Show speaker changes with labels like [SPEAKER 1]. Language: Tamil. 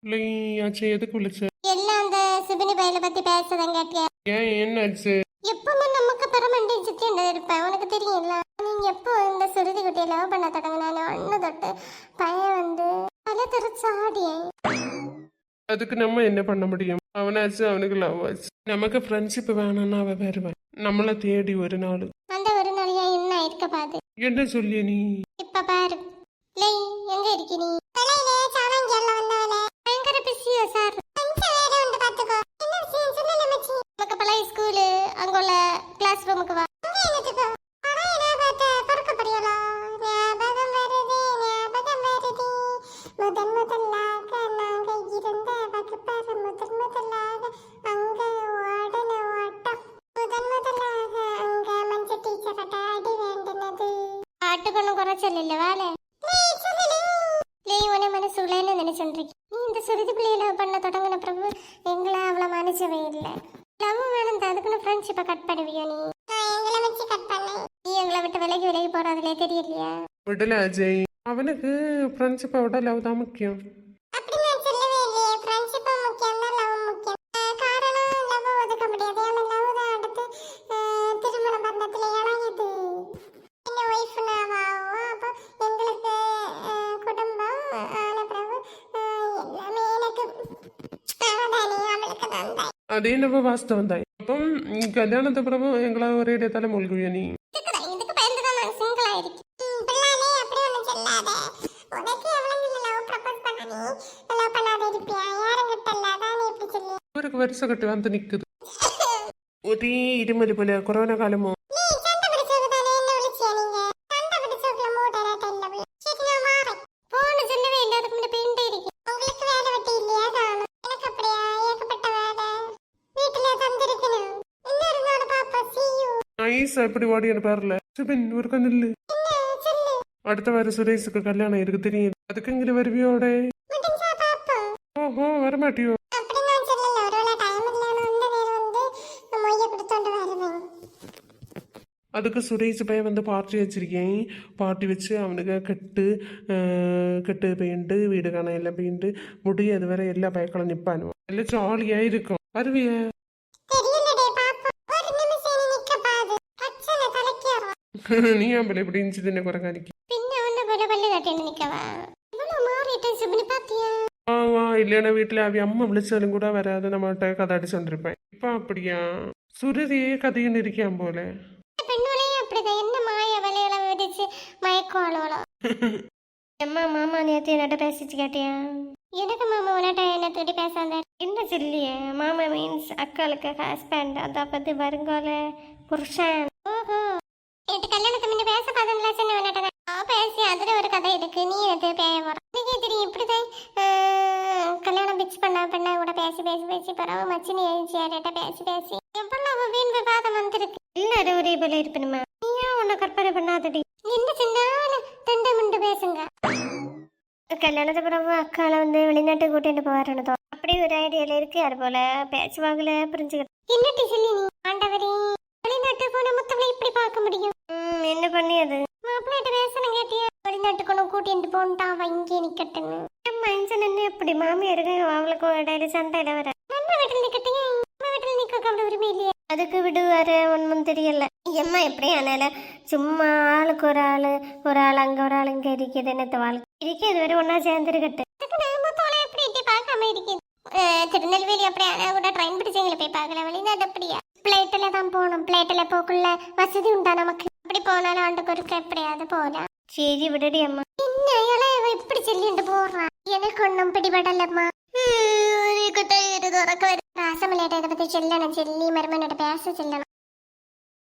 [SPEAKER 1] இல்லையாச்சு எதுக்கு விളിச்ச?
[SPEAKER 2] எல்லாம் அந்த சிபினி பையனை பத்தி பேசுறதங்க கேட்டியா?
[SPEAKER 1] ஏன் என்னாச்சு?
[SPEAKER 2] எப்பவும் நமக்கு பரமண்டி சுத்திட்டு இருப்பேன், உனக்கு தெரியும்ல. நீங்க எப்போ இந்த சுருதி குட்டியை லவ் பண்ண தொடங்கினாலும் ஒண்ணு தொட்டு பையன் வந்து பல தெரிச்சாடியே.
[SPEAKER 1] அதுக்கு நம்ம என்ன பண்ண முடியும்? அவனாச்சு அவனுக்கு லவ் ஆச்சு. நமக்கு ஃப்ரெண்ட்ஷிப் வேணும்னா அவ வருவேன். நம்மள தேடி ஒரு நாள்.
[SPEAKER 2] அந்த ஒரு நாளையா என்ன இருக்க பாது?
[SPEAKER 1] என்ன சொல்லிய நீ?
[SPEAKER 2] இப்ப பாரு. லேய் எங்க இருக்கி நீ? தலையிலே சாணங்கியல்ல வந்தவளே. பயங்கர பிஸியோ சார். கொஞ்சம் வேற உண்டு பாத்துக்கோ. என்ன விஷயம் சொல்லல மச்சி? நமக்கு பழைய ஸ்கூல் அங்குள்ள கிளாஸ் ரூமுக்கு வா. அங்க என்னத்துக்கு? பழைய ஞாபகத்தை பறக்க படியலா? ஞாபகம் வருதே ஞாபகம் வருதே. முதன் முதலாக நாங்க இருந்த வகுப்பறை முதலாக அங்க ஓடன ஓட்டம். முதன் முதலாக அங்க மஞ்ச டீச்சர் அடி வேண்டினது. பாட்டுக்கொன்னும் குறைச்சல்ல வேலை. உன மனசுலன்னு நினைச்சுருக்கீங்க. நீ இந்த சுருதி பிள்ளைய லவ் பண்ண தொடங்கின பிரபு எங்களை அவ்வளோ மனுஷவே இல்லை. லவ் வேணும் அதுக்குன்னு ஃப்ரெண்ட்ஷிப்பை கட் பண்ணுவியோ நீ? எங்களை வச்சு கட் பண்ண நீ எங்களை விட்டு விலகி போறதுலே தெரியலையா?
[SPEAKER 1] விடல அஜய், அவனுக்கு ஃப்ரெண்ட்ஷிப்பை விட லவ் தான் முக்கியம்.
[SPEAKER 2] அப்படி நான் சொல்லவே இல்லையே. ஃப்ரெண்ட்ஷிப்பு முக்கியம் தான், லவ் முக்கியம். காரணம் லவ் ஒதுக்க முடியாது. ஆனால் லவ் தான் அடுத்து திருமண பந்தத்தில் இணையுது. என்ன ஒய்ஃப்னா ஆகும். அப்போ எங்களுக்கு குடும்பம் ஆன பிறகு எல்லாமே எனக்கு அவதானே அவளுக்கு தான்.
[SPEAKER 1] அதே நம்ம வாஸ்தவம் தான். അപ്പം കല്യാണത്തെ പിറகு എങ്ങളെ ഒരേ തല മുൾകുക നീ.
[SPEAKER 2] இதுக்கு பயந்து தான் நான் சிங்கிள் ஆயிருக்கேன். பிள்ளானே அப்படி ஒன்றும் சொல்லாத. உனக்கு எவ்வளவு லவ் ப்ரப்போஸ் பண்ண நீ லவ் பண்ணாத இருப்பியா? யாரும் கிட்ட இல்லாத நீ எப்படி சொல்லி?
[SPEAKER 1] അവരൊക്കെ വരിസ കെട്ടി വന്ന് നിൽക്കുന്നത് ഒരേ ഇരുമല് പോലെ കൊറോണ കാലമോ.
[SPEAKER 2] நீ சண்டை பிடிச்சது தானே என்ன விളിச்சியா நீங்க? சண்டை பிடிச்சதுல மூடராட்ட இல்ல. சரி நான் மாறேன். போன சொல்லவே இல்லை, அதுக்கு முன்ன பெயிண்டே இருக்கு. உங்களுக்கு வேலை வெட்டி இல்லையா? காணும். எனக்கு அப்படியா ஏகப்பட்ட வேலை வீட்டுல தந்திருக்கணும். இன்னொரு நாள் பாப்பா. see you.
[SPEAKER 1] நைஸா இப்படி ஓடியான பேர்ல சுபின் ஒரு கண்ணில்லு.
[SPEAKER 2] என்ன சொல்லு?
[SPEAKER 1] அடுத்த வாரம் சுரேஷுக்கு கல்யாணம் இருக்கு தெரியும். அதுக்கு இங்கே வருவியோட?
[SPEAKER 2] முடிஞ்சா பாப்பா.
[SPEAKER 1] ஓஹோ வரமாட்டியோ?
[SPEAKER 2] அப்படி நான் சொல்லல. ஒருவேளை டைம் இல்லைன்னு அந்த நேரம் வந்து மொய்ய கொடுத்தோண்டு வருவேன்.
[SPEAKER 1] அதுக்கு சுரேஷ் பையன் வந்து பார்ட்டி வச்சிருக்கேன். பார்ட்டி வச்சு அவனுக்கு கெட்டு பெயிண்ட் வீடு காண எல்லாம் பெயிண்ட் முடி அது வரை எல்லா பயக்களும் நிப்பானுவோம். எல்லாம் ஜாலியா இருக்கும். வருவிய?
[SPEAKER 2] தெரியலடே பாப்பா. ஒரு நிமிஷம் நீ நிக்க பாரு. அச்சன தலைக்கேறோம்.
[SPEAKER 1] நீ ஆம்பளை இப்படி இஞ்சி தின்ன குறைக்கானிக்கு.
[SPEAKER 2] പിന്നെ ഒന്ന് പോലെ പല്ല് തട്ടേണ്ടി നിക്കവാ. ഇവള് മാറിയിട്ട് സുബിനി പാത്തിയാ?
[SPEAKER 1] ஆவா இல்லைன்னா வீட்டுல அவ அம்மா விളിച്ചാലും கூட வராது. நம்மகிட்ட கதை அடிச்சோண்டிருப்பேன். இப்ப அப்படியா? சுருதியே கதைன்னு இருக்கான் போல.
[SPEAKER 2] പെണ്ണുകളെയും அப்படிதான். என்ன மாய வலையில வெடிச்சு மயக்கோளோளோ. அம்மா மாமா நேத்து என்னட்ட பேசிச்சு கேட்டியா? எனக்கு மாமா உன்னட்ட என்ன தேடி பேசாத. என்ன சொல்லியே? மாமா மீன்ஸ் அக்காளுக்கு ஹஸ்பண்ட், அதாவது வருங்கால புருஷன். ஓஹோ, எட்டு கல்யாணத்துக்கு முன்ன பேச பார்த்ததுல சின்ன உன்னட்ட பேசி அதுல ஒரு கதை இருக்கு. நீ எனக்கு பேய போற. நீங்க தெரியும் இப்படிதான் கல்யாணம் பிக்ஸ் பண்ண கூட பேசி பரவ மச்சினி ஏறிட்ட பேசி எவ்வளவு வீண் விவாதம் வந்திருக்கு. எல்லாரும் ஒரே போல இருப்பணுமா? நீயா உன்னை கற்பனை பண்ணாதடி. என்ன சின்ன தண்டை முண்டு பேசுங்க. கல்யாணத்துக்கு பிறகு அக்கால வந்து வெளிநாட்டுக்கு கூட்டிட்டு போவாருன்னு அப்படி ஒரு ஐடியால இருக்கு. அது போல பேச்சுவாங்கல புரிஞ்சுக்கிட்டு. என்னட்டி சொல்லி நீ ஆண்டவரே வெளிநாட்டு போன முத்தவளை இப்படி பார்க்க முடியும்? என்ன பண்ணியது? மாப்பிள்ளைகிட்ட பேசணும் கேட்டியா? வெளிநாட்டுக்கு ஒன்று கூட்டிட்டு போன்ட்டா அவ இங்கே நிக்கட்டுன்னு. மனுஷன் என்ன எப்படி மாமியாருக்கு அவளுக்கும் இடையில சண்டையில வர. நம்ம வீட்டில் நிக்கட்டீங்க, நம்ம வீட்டில் நிக்க அவ்வளவு உரிமை இல்லையா? அதுக்கு விடுவாரு ஒன்றும் தெரியல. எம்மா எப்படி ஆனால சும்மா ஆளுக்கு ஒரு ஆள் அங்க ஒரு ஆள் இங்க இருக்குது. என்னத்த வாழ்க்கை இருக்கு. இது வரை ஒன்னா சேர்ந்துருக்கட்டு. எப்படி இட்டி பார்க்காம இருக்குது. திருநெல்வேலி அப்படியே கூட ட்ரெயின் பிடிச்சவங்களை போய் பார்க்கல. வெளிநாடு அப்படியா? பிளைட்ல தான் போகணும். பிளைட்ல போக்குள்ள வசதி உண்டா நமக்கு? அப்படி போனாலும் ஆண்டுக்கு ஒருக்க எப்படியாவது போலாம். சரி விடுடி அம்மா. என்ன இப்படி சொல்லிட்டு போடுறான்? எனக்கு ஒன்றும் பிடிபடலம்மா. ராசமலையிட்ட இதை பத்தி சொல்லணும். சொல்லி மருமனோட பேச சொல்லணும்.